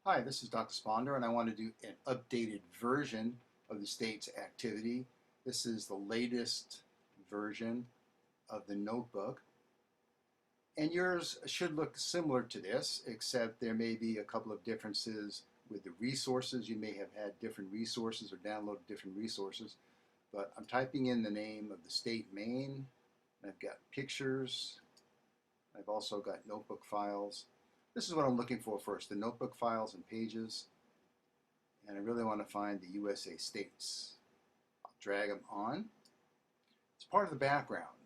Hi, this is Dr. Sponder, and I want to do an updated version of the state's activity. This is the latest version of the notebook, and yours should look similar to this, except there may be a couple of differences with the resources. You may have had different resources or downloaded different resources, but I'm typing in the name of the state Maine. I've got pictures. I've also got notebook files. This is what I'm looking for first, the notebook files and pages. And I really want to find the USA states. I'll drag them on. It's part of the background.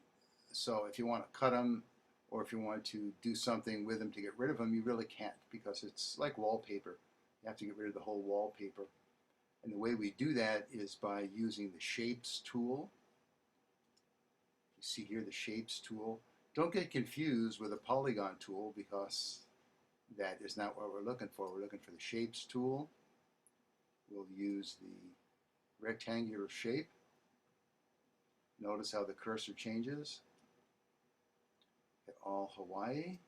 So if you want to cut them or if you want to do something with them to get rid of them, you really can't because it's like wallpaper. You have to get rid of the whole wallpaper. And the way we do that is by using the Shapes tool. You see here the Shapes tool. Don't get confused with a polygon tool because that is not what we're looking for. We're looking for the Shapes tool. We'll use the rectangular shape. Notice how the cursor changes. Hit all Hawaii.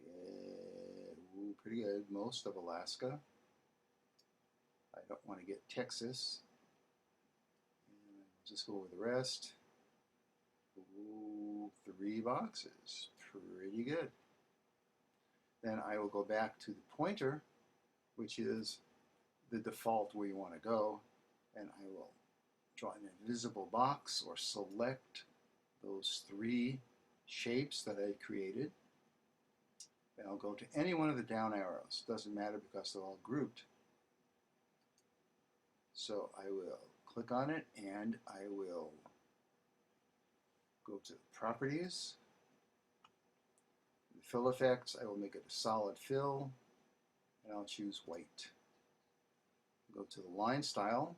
Ooh, pretty good. Most of Alaska. I don't want to get Texas. And I'll just go with the rest. Ooh, 3 boxes. Pretty good. Then I will go back to the pointer, which is the default where you want to go, and I will draw an invisible box or select those 3 shapes that I created. And I'll go to any one of the down arrows. Doesn't matter because they're all grouped. So I will click on it and I will go to Properties. The fill effects, I will make it a solid fill and I'll choose white. Go to the line style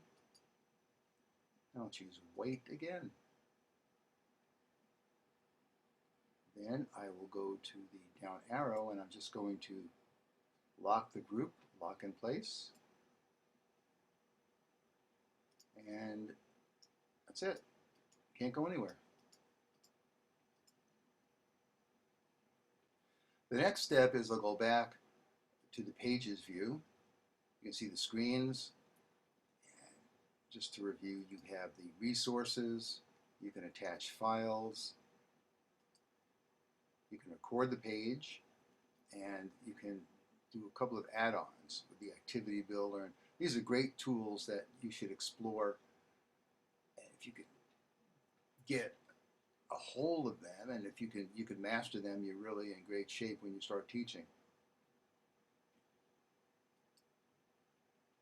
and I'll choose white again. Then I will go to the down arrow and I'm just going to lock the group, lock in place. And that's it. Can't go anywhere. The next step is I'll go back to the Pages view. You can see the screens. And just to review, you have the resources. You can attach files. You can record the page. And you can do a couple of add-ons with the Activity Builder. And these are great tools that you should explore. And if you could get a hold of them, and if you could master them, you're really in great shape when you start teaching.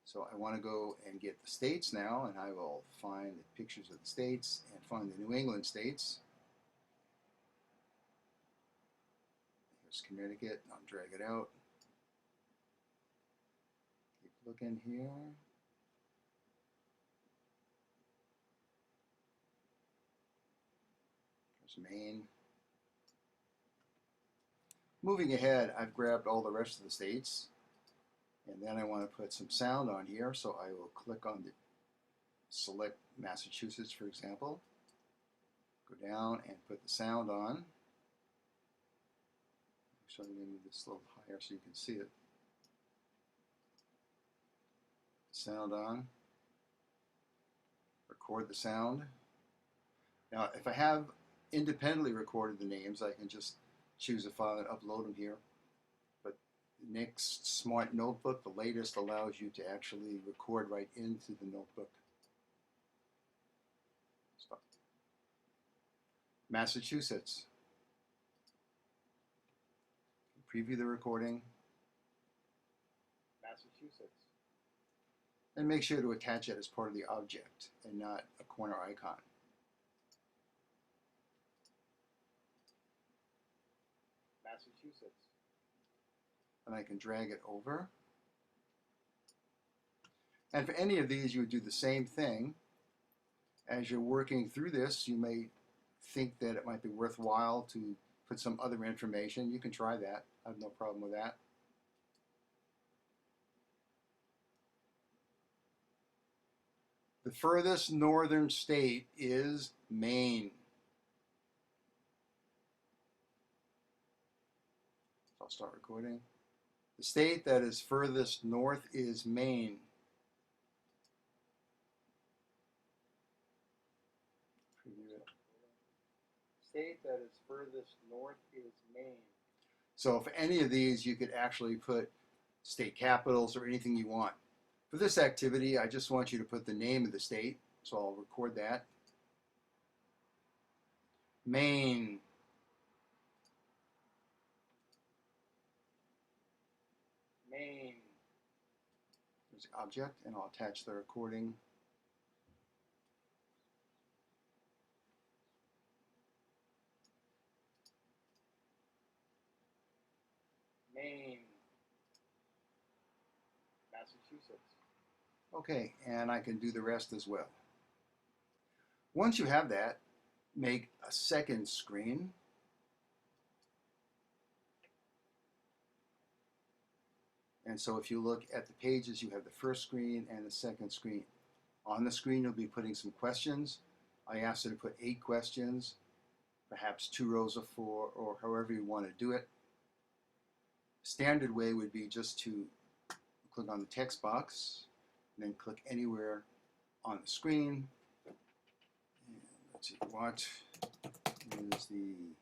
So I want to go and get the states now, and I will find the pictures of the states and find the New England states. Here's Connecticut. I'll drag it out. Keep looking here. There's Maine. Moving ahead, I've grabbed all the rest of the states. And then I want to put some sound on here, so I will click on the select Massachusetts, for example. Go down and put the sound on. Actually, I'm going to move this a little higher so you can see it. Sound on. Record the sound. Now, if I have independently recorded the names, I can just choose a file and upload them here. But the next Smart Notebook, the latest, allows you to actually record right into the notebook. Stop. Massachusetts. Preview the recording. Massachusetts. And make sure to attach it as part of the object and not a corner icon. Massachusetts. And I can drag it over. And for any of these, you would do the same thing. As you're working through this, you may think that it might be worthwhile to put some other information. You can try that. I have no problem with that. The furthest northern state is Maine. I'll start recording. The state that is furthest north is Maine. Preview it. State that is furthest north is Maine. So for any of these, you could actually put state capitals or anything you want. For this activity, I just want you to put the name of the state, so I'll record that. Maine. Maine. There's the object, and I'll attach the recording. Maine. Massachusetts. Okay, and I can do the rest as well. Once you have that, make a second screen. And so if you look at the pages, you have the first screen and the second screen. On the screen, you'll be putting some questions. I asked you to put 8 questions, perhaps 2 rows of 4, or however you want to do it. Standard way would be just to click on the text box, and then click anywhere on the screen. And let's see, what is the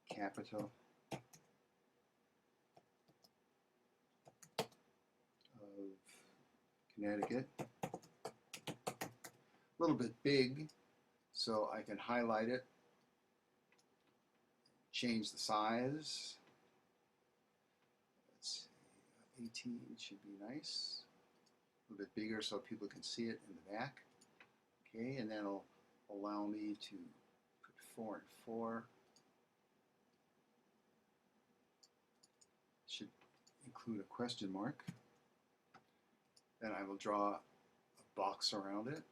capital of Connecticut? A little bit big, so I can highlight it, change the size. Let's see, 18 should be nice. A little bit bigger so people can see it in the back. Okay, and then it'll allow me to put 4 and 4. Should include a question mark. Then I will draw a box around it.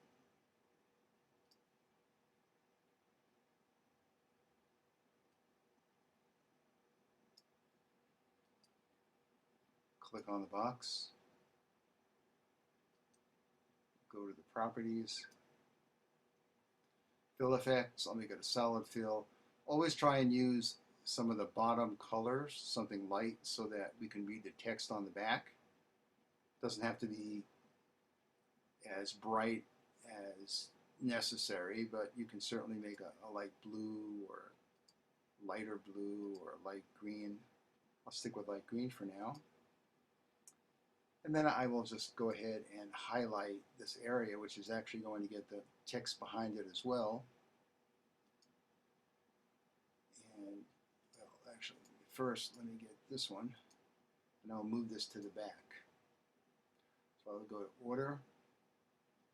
Click on the box. Go to the properties. Fill effects, I'll make it a solid fill. Always try and use some of the bottom colors, something light, so that we can read the text on the back. Doesn't have to be as bright as necessary, but you can certainly make a light blue or lighter blue or light green. I'll stick with light green for now. And then I will just go ahead and highlight this area, which is actually going to get the text behind it as well. And well, actually, first let me get this one, and I'll move this to the back. So I'll go to Order,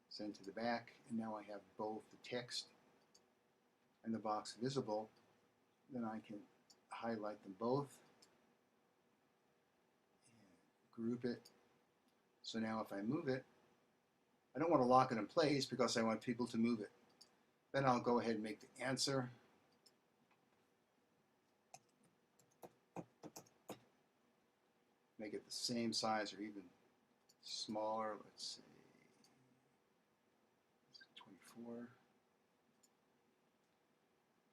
send to the back, and now I have both the text and the box visible. Then I can highlight them both and group it. So now if I move it, I don't want to lock it in place because I want people to move it. Then I'll go ahead and make the answer. Make it the same size or even smaller. Let's say 24.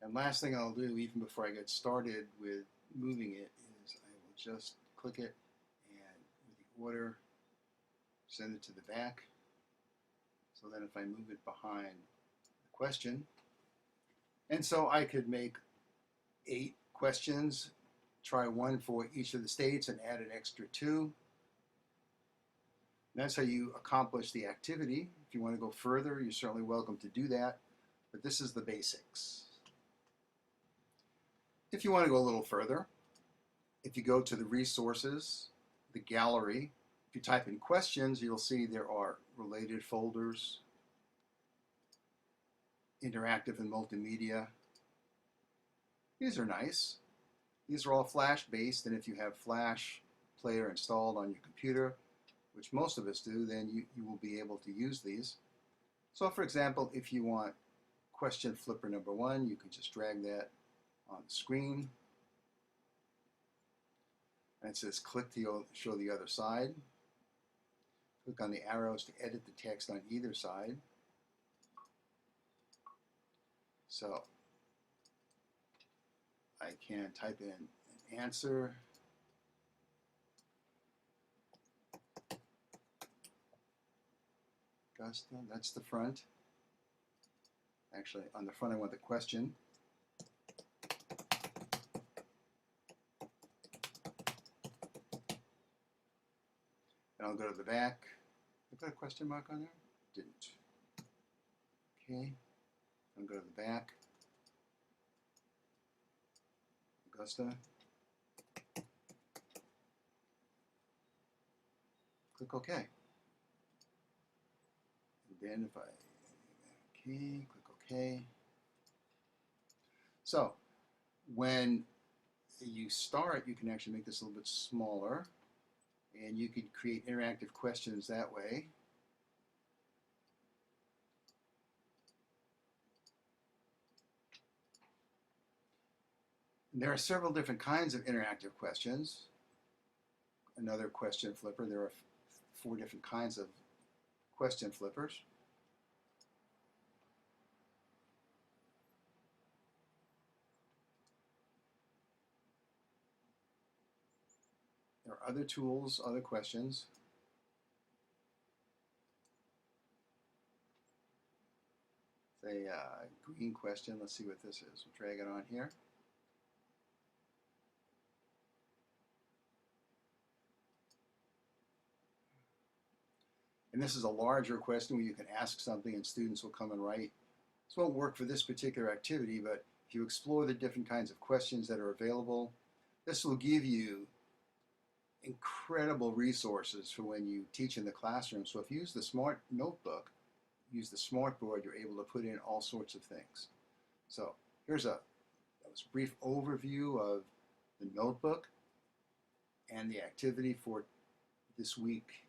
And last thing I'll do, even before I get started with moving it, is I will just click it and with the order, send it to the back. So then if I move it behind the question, and so I could make 8 questions, try one for each of the states and add an extra 2. And that's how you accomplish the activity. If you want to go further, you're certainly welcome to do that, but this is the basics. If you want to go a little further, if you go to the resources, the gallery, if you type in questions, you'll see there are related folders, interactive and multimedia. These are nice. These are all Flash-based, and if you have Flash Player installed on your computer, which most of us do, then you will be able to use these. So for example, if you want question flipper number 1, you can just drag that on the screen. And it says click to show the other side. Click on the arrows to edit the text on either side. So I can type in an answer, Augusta, that's the front. Actually, on the front I want the question. And I'll go to the back. I put a question mark on there? Didn't. Okay. I'll go to the back. Augusta. Click OK. And then if I, okay, click OK. So when you start, you can actually make this a little bit smaller, and you can create interactive questions that way. And there are several different kinds of interactive questions. Another question flipper. There are 4 different kinds of question flippers. There are other tools, other questions. Say green question. Let's see what this is. We'll drag it on here. And this is a larger question where you can ask something and students will come and write. This won't work for this particular activity, but if you explore the different kinds of questions that are available, this will give you incredible resources for when you teach in the classroom. So if you use the Smart Notebook, use the Smart Board, you're able to put in all sorts of things. So here's a brief overview of the notebook and the activity for this week